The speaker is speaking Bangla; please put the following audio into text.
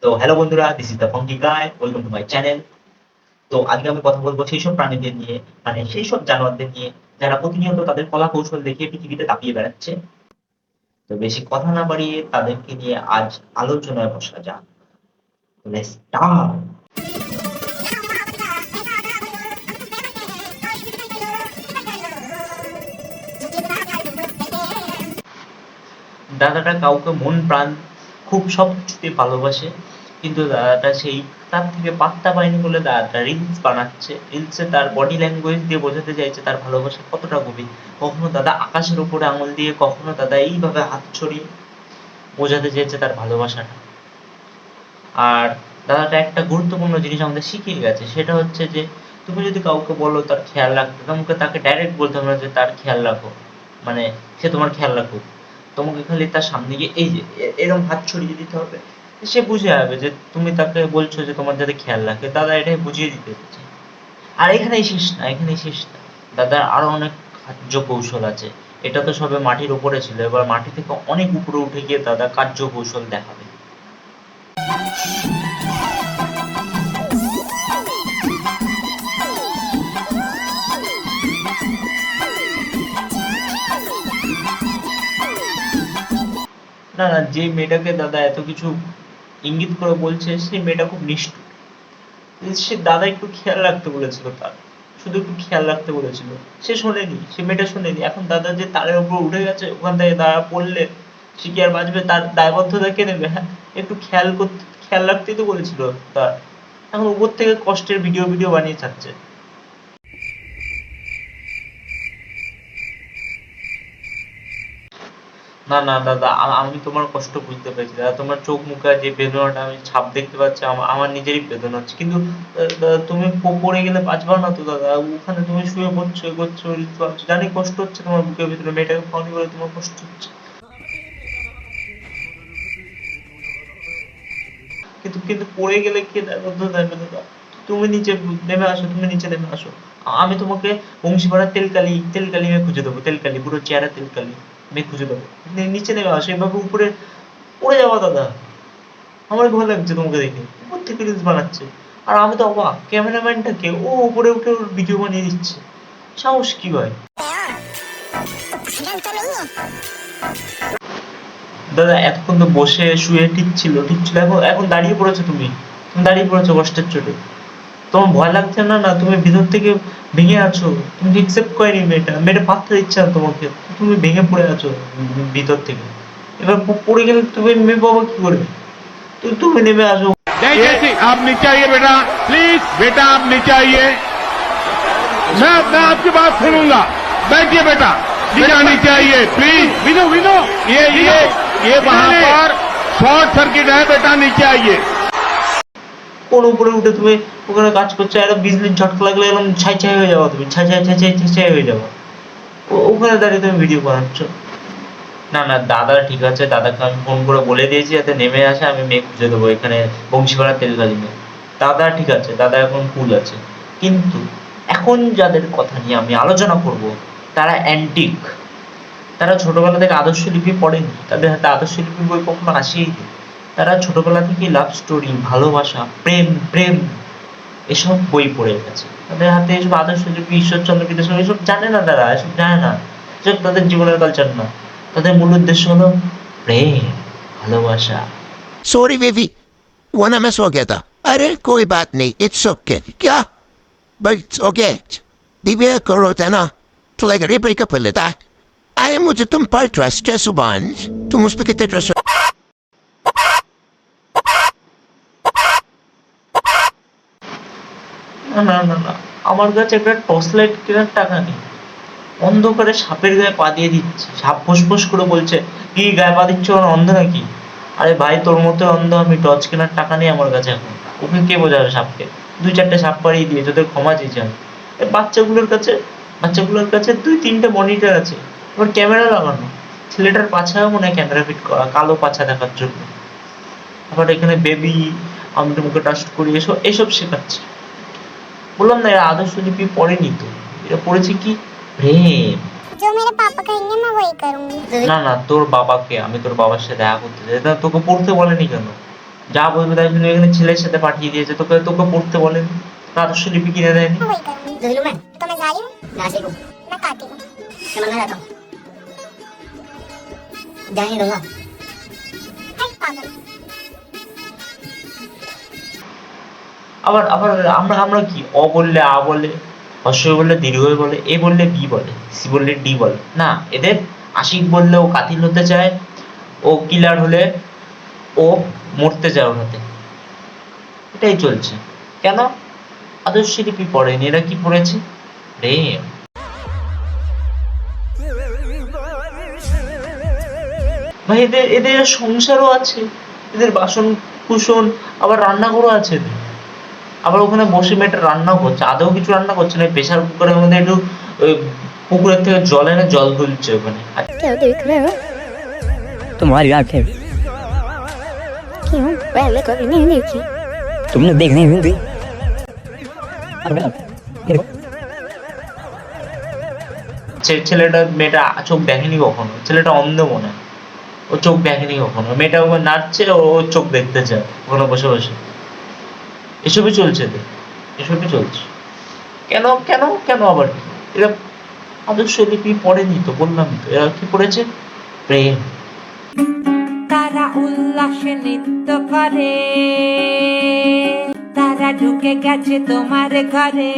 তো হ্যালো বন্ধুরা, this is the funky guy, welcome to my channel. তো আজকে আমি কথা বলবো সেই সব প্রাণীদের নিয়ে, মানে সেই সব জানোয়ারদের নিয়ে যারা প্রতিনিয়ত তাদের কলা কৌশল দেখিয়ে পৃথিবীতে দাপিয়ে বেড়াচ্ছে। তো বেশি কথা না বাড়িয়ে তাদেরকে নিয়ে আজ আলোচনায় বসা যাক। Let's start. দাদাটা কাউকে মন প্রাণ খুব সব কিছুতে ভালোবাসে, কিন্তু দাদাটা সেই তার থেকে পাত্তা পায়নি বলে দাদাটা রিলস বানাচ্ছে। রিলসে তার বডি ল্যাঙ্গুয়েজ দিয়ে বোঝাতে চাইছে তার ভালোবাসা কতটা গভীর। কখনো দাদা আকাশের উপরে আঙুল দিয়ে, কখনো দাদা এইভাবে হাত ছড়িয়ে বোঝাতে চেয়েছে তার ভালোবাসাটা। আর দাদাটা একটা গুরুত্বপূর্ণ জিনিস আমাদের শিখিয়ে গেছে, সেটা হচ্ছে যে তুমি যদি কাউকে বলো তার খেয়াল রাখতে, তোমাকে তাকে ডাইরেক্ট বলতে হবে না যে তার খেয়াল রাখো, মানে সে তোমার খেয়াল রাখুক। তোমাকে খালি তার সামনে গিয়ে এই যে এরকম হাত ছড়িয়ে দিতে হবে, সে বুঝে যাবে যে তুমি তাকে বলছো যে তোমার যাতে খেয়াল রাখে। দাদা এটাই বুঝিয়ে দিতে চাইছে। আর এখানেই শেষ না, এখানেই শেষ না, দাদার আরো অনেক কার্য কৌশল আছে। এটা তো সবে মাটির উপরে ছিল, এবার মাটি থেকে অনেক উপরে উঠে গিয়ে দাদা কার্য কৌশল দেখাবে। না না, যে মেয়েটাকে দাদা এত কিছু ইঙ্গিত করে বলছে সেই মেয়েটা খুব নিষ্ঠুর। সে দাদা একটু খেয়াল রাখতে বলেছিল, তার শুধু একটু খেয়াল রাখতে বলেছিল, সে শোনেনি, সে মেয়েটা শোনেনি। এখন দাদা যে তারের উপর উঠে গেছে, ওখান থেকে দাদা পড়লে সে কি আর বাঁচবে? তার দায়বদ্ধতা কে নেবে? হ্যাঁ, একটু খেয়াল করতে, খেয়াল রাখতেই তো বলেছিল তার। এখন উপর থেকে কষ্টের ভিডিও ভিডিও বানিয়ে ছাড়ছে। না না দাদা, আমি তোমার কষ্ট বুঝতে পেরেছি দাদা। তোমার চোখ মুখে যে বেদনাটা আমি ছাপ দেখতে পাচ্ছি, আমার নিজেরই বেদনা হচ্ছে। কিন্তু দাদা তুমি পড়ে গেলে বাঁচবা না তো দাদা। ওখানে তুমি শুয়ে পড়ছো, এ করছো, রিলস বানাচ্ছো, জানি কষ্ট হচ্ছে তোমার বুকের ভিতরে, মেয়েটাকে পাওনি বলে তোমার কষ্ট হচ্ছে। কিন্তু কিন্তু পড়ে গেলে কে দায়বদ্ধতা নেবে দাদা? তুমি নিচে নেমে আসো, তুমি নিচে নেমে আসো। আমি তোমাকে বংশীপাড়ার তেলকালি তেলকালি মেয়ে খুঁজে দেবো, তেলকালি পুরো চেহারা তেলকালি মেয়ে খুঁজে দেবো। নিচে নেমে আসো, এভাবে উপরে পড়ে যাওয়া দাদা। আমার ভয় লাগছে তোমাকে দেখে, উপর থেকে রিলস বানাচ্ছে। আর আমি তো অবাক, ক্যামেরাম্যানটা কে? ও উপরে উঠে ওর ভিডিও বানিয়ে দিচ্ছে, সাহস কি হয়? দাদা এতক্ষণ তো বসে শুয়ে ঠিক ছিল, ঠিক ছিল, এখন এখন দাঁড়িয়ে পড়েছো তুমি, তুমি দাঁড়িয়ে পড়েছো কষ্টের চোটে। তোমার ভয় লাগছে না? না, তুমি ভিতর থেকে ভেঙে আছো, তুমি একসেপ্ট করেনি মেয়েটা, মেয়েটা পাত্তা দিচ্ছে না তোমাকে, তুমি ভেঙে পড়ে আছো ভিতর থেকে। এবার পড়ে গেলে তুমি মেয়ে বাবা কি করবে? তুমি নেমে আসো। जैसे आप नीचे आइए बेटा, प्लीज बेटा आप नीचे आइए। मैं आपकी बात सुनूंगा। बैठिए बेटा, बेटा नीचे आइए प्लीज। विनो विनो ये वहाँ पर शॉर्ट सर्किट है, बेटा नीचे आइए। কোন উপরে উঠে তুমি ওখানে কাজ করছো, একটা বিজলির ঝটকা লাগলে এরকম ছাই ছাই হয়ে যাবো, তুমি ছাই ছাই ছাই ছাই ছাই ছাই হয়ে যাবো। ওখানে দাঁড়িয়ে তুমি ভিডিও বানাচ্ছ। না না দাদা ঠিক আছে, দাদাকে আমি ফোন করে বলে দিয়েছি যাতে নেমে আসে, আমি মেয়ে খুঁজে দেবো এখানে বংশীপাড়ার তেলকালি মেয়ে। দাদা ঠিক আছে, দাদা এখন কুল আছে। কিন্তু এখন যাদের কথা নিয়ে আমি আলোচনা করব তারা অ্যান্টিক। তারা ছোটবেলা থেকে আদর্শ লিপি পড়েনি, তাদের হাতে আদর্শ লিপির বই কখনো আসেইনি। তারা ছোটবেলা থেকে লাভ স্টোরি, ভালোবাসা, প্রেম প্রেম এসব বই পড়ে গেছে। তাদের হাতে এসব আদর্শ লিপি, ঈশ্বরচন্দ্র বিদ্যাসাগর এসব জানে না, তারা এসব জানে না। এসব তাদের জীবনের কালচার না। তাদের মূল উদ্দেশ্য হলো প্রেম, ভালোবাসা। सॉरी बेबी, वरना मैं सो गया था। अरे कोई बात नहीं, इट्स ओके। क्या? बट ओके, दिव्या करो था ना, तो लाइक ब्रेकअप कर लेता। अरे मुझे तुम पर ट्रस्ट है सुभान, तुम उस पर कितने ट्रस्ट? না না না না, আমার কাছে একটা টর্চ লাইট কেনার টাকা নেই। অন্ধকারে সাপের গায়ে পা দিয়ে দিচ্ছে, সাপ ফোঁস করে বলছে কি গায়ে পা দিচ্ছ, অন্ধ নাকি? আরে ভাই তোর মতো অন্ধ আমি, টর্চ কেনার টাকা নেই আমার কাছে এখন। ওকে কে বোঝাবে সাপকে? দুই চারটে সাপ পাড়িয়ে দিয়ে তোদের ক্ষমা চেয়েছি আমি। বাচ্চাগুলোর কাছে দুই তিনটে মনিটর আছে, এবার ক্যামেরা লাগানো। ছেলেটার পাছাও মনে হয় ক্যামেরা ফিট করা, কালো পাছা দেখার জন্য। আবার এখানে বেবি, আমি তোমাকে ট্রাস্ট করি, এসব এসব শেখাচ্ছে। বললাম না, এরা আদর্শ লিপি পড়েনি তো, এরা পড়েছে কি প্রেম। जो मेरे पापा कहेंगे मैं वही करूंगी। না না, তোর বাবাকে, আমি তোর বাবার সাথে দেখা করতে চাই। তোকে পড়তে বলেনি কেন? যা বলবে তাই শুনে এখানে ছেলের সাথে পাঠিয়ে দিয়েছে, তোকে তোকে পড়তে বলেন, আদর্শ লিপি কিনে দেয়নি। वही करूंगी। जुलूम मैं तो मैं जा रही हूँ, नाशी को मैं काटी हूँ। मैं मरना चाहता हूँ, जाने नहीं दूंगा। हट पागल। আবার আবার আমরা আমরা কি অ বললে আ বলে, হর্ষই বললে দীর্ঘই বলে, এ বললে বি বলে, সি বললে ডি বলে। না, এদের আশিক বললে ও কাতিল হতে চায়, ও কিলার হলে ও মরতে চায় ওর হাতে। এটাই চলছে। কেন? আদর্শ লিপি পড়েনি, এরা কি পড়েছে? প্রেম। ভাই এদের এদের সংসারও আছে, এদের বাসন কুসন, আবার রান্নাঘরও আছে এদের। আবার ওখানে বসে মেয়েটা রান্নাও করছে, আদৌ কিছু রান্না করছে না, প্রেশার কুকারের মধ্যে একটু পুকুরের থেকে জল এনে জল তুলছে ওখানে। क्या देख रहे हो? तुम्हारी आंखें क्यों? पहले कभी नहीं देखी। तुमने देखने नहीं दी। ছেলেটা মেয়েটা চোখ দেখেনি কখনো, ছেলেটা অন্ধ মনে হয়, ও চোখ দেখেনি কখনো। মেয়েটা ওখানে নাচছে, ও চোখ দেখতে চায় ওখানে বসে বসে। এসবই চলছে তো, এসবই চলছে। কেন কেন কেন আবার কি? এরা আদর্শ লিপি পড়েনি তো, বললাম তো। এরা কি পড়েছে? প্রেম। তারা উল্লাসে নৃত্য করে, তারা ঢুকে গেছে তোমার ঘরে।